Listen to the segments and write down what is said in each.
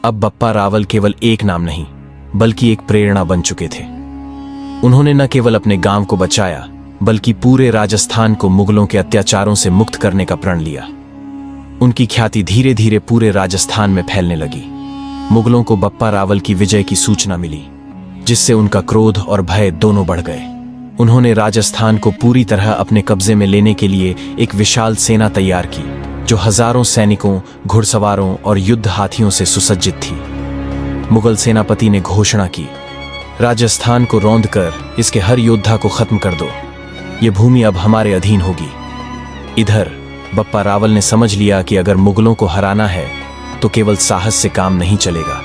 अब बप्पा रावल केवल एक नाम नहीं बल्कि एक प्रेरणा बन चुके थे। उन्होंने न केवल अपने गांव को बचाया बल्कि पूरे राजस्थान को मुगलों के अत्याचारों से मुक्त करने का प्रण लिया। उनकी ख्याति धीरे धीरे पूरे राजस्थान में फैलने लगी। मुगलों को बप्पा रावल की विजय की सूचना मिली, जिससे उनका क्रोध और भय दोनों बढ़ गए। उन्होंने राजस्थान को पूरी तरह अपने कब्जे में लेने के लिए एक विशाल सेना तैयार की, जो हजारों सैनिकों, घुड़सवारों और युद्ध हाथियों से सुसज्जित थी। मुगल सेनापति ने घोषणा की, राजस्थान को रौंदकर इसके हर योद्धा को खत्म कर दो। ये भूमि अब हमारे अधीन होगी। इधर बप्पा रावल ने समझ लिया कि अगर मुगलों को हराना है तो केवल साहस से काम नहीं चलेगा।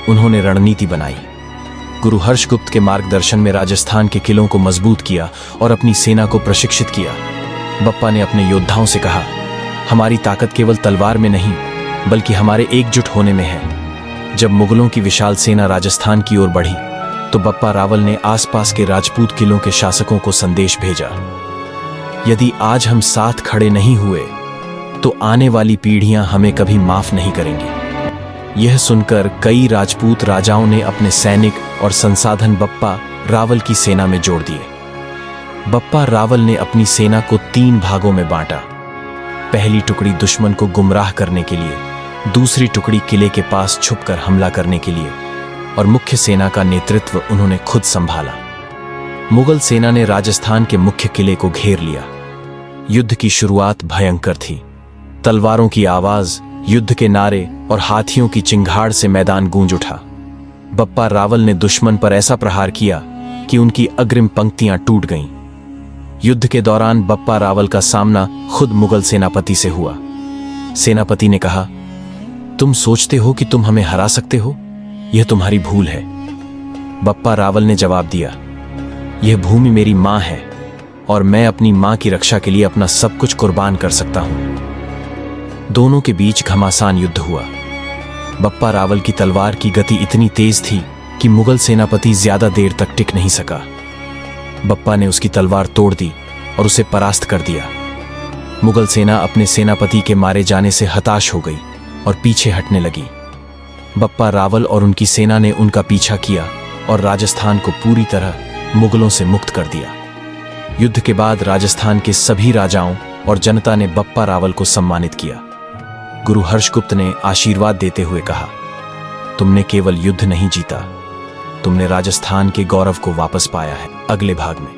उन्होंने रणनीति बनाई। गुरु हर्षगुप्त के मार्गदर्शन में राजस्थान के किलों को मजबूत किया और अपनी सेना को प्रशिक्षित किया। बप्पा ने अपने योद्धाओं से कहा, हमारी ताकत केवल तलवार में नहीं बल्कि हमारे एकजुट होने में है। जब मुगलों की विशाल सेना राजस्थान की ओर बढ़ी तो बप्पा रावल ने आसपास के राजपूत किलों के शासकों को संदेश भेजा, यदि आज हम साथ खड़े नहीं हुए तो आने वाली पीढ़ियां हमें कभी माफ नहीं करेंगी। यह सुनकर कई राजपूत राजाओं ने अपने सैनिक और संसाधन बप्पा रावल की सेना में जोड़ दिए। बप्पा रावल ने अपनी सेना को 3 भागों में बांटा। पहली टुकड़ी दुश्मन को गुमराह करने के लिए, दूसरी टुकड़ी किले के पास छुपकर हमला करने के लिए और मुख्य सेना का नेतृत्व उन्होंने खुद संभाला। मुगल सेना ने राजस्थान के मुख्य किले को घेर लिया। युद्ध की शुरुआत भयंकर थी। तलवारों की आवाज, युद्ध के नारे और हाथियों की चिंगाड़ से मैदान गूंज उठा। बप्पा रावल ने दुश्मन पर ऐसा प्रहार किया कि उनकी अग्रिम पंक्तियां टूट गईं। युद्ध के दौरान बप्पा रावल का सामना खुद मुगल सेनापति से हुआ। सेनापति ने कहा, तुम सोचते हो कि तुम हमें हरा सकते हो? यह तुम्हारी भूल है। बप्पा रावल ने जवाब दिया, यह भूमि मेरी मां है और मैं अपनी मां की रक्षा के लिए अपना सब कुछ कुर्बान कर सकता हूं। दोनों के बीच घमासान युद्ध हुआ। बप्पा रावल की तलवार की गति इतनी तेज थी कि मुगल सेनापति ज्यादा देर तक टिक नहीं सका। बप्पा ने उसकी तलवार तोड़ दी और उसे परास्त कर दिया। मुगल सेना अपने सेनापति के मारे जाने से हताश हो गई और पीछे हटने लगी। बप्पा रावल और उनकी सेना ने उनका पीछा किया और राजस्थान को पूरी तरह मुगलों से मुक्त कर दिया। युद्ध के बाद राजस्थान के सभी राजाओं और जनता ने बप्पा रावल को सम्मानित किया। गुरु हर्षगुप्त ने आशीर्वाद देते हुए कहा, तुमने केवल युद्ध नहीं जीता, तुमने राजस्थान के गौरव को वापस पाया है। अगले भाग में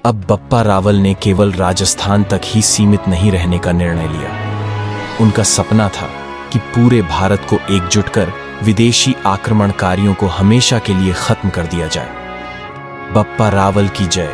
अब बप्पा रावल ने केवल राजस्थान तक ही सीमित नहीं रहने का निर्णय लिया। उनका सपना था कि पूरे भारत को एकजुट कर विदेशी आक्रमणकारियों को हमेशा के लिए खत्म कर दिया जाए। बप्पा रावल की जय।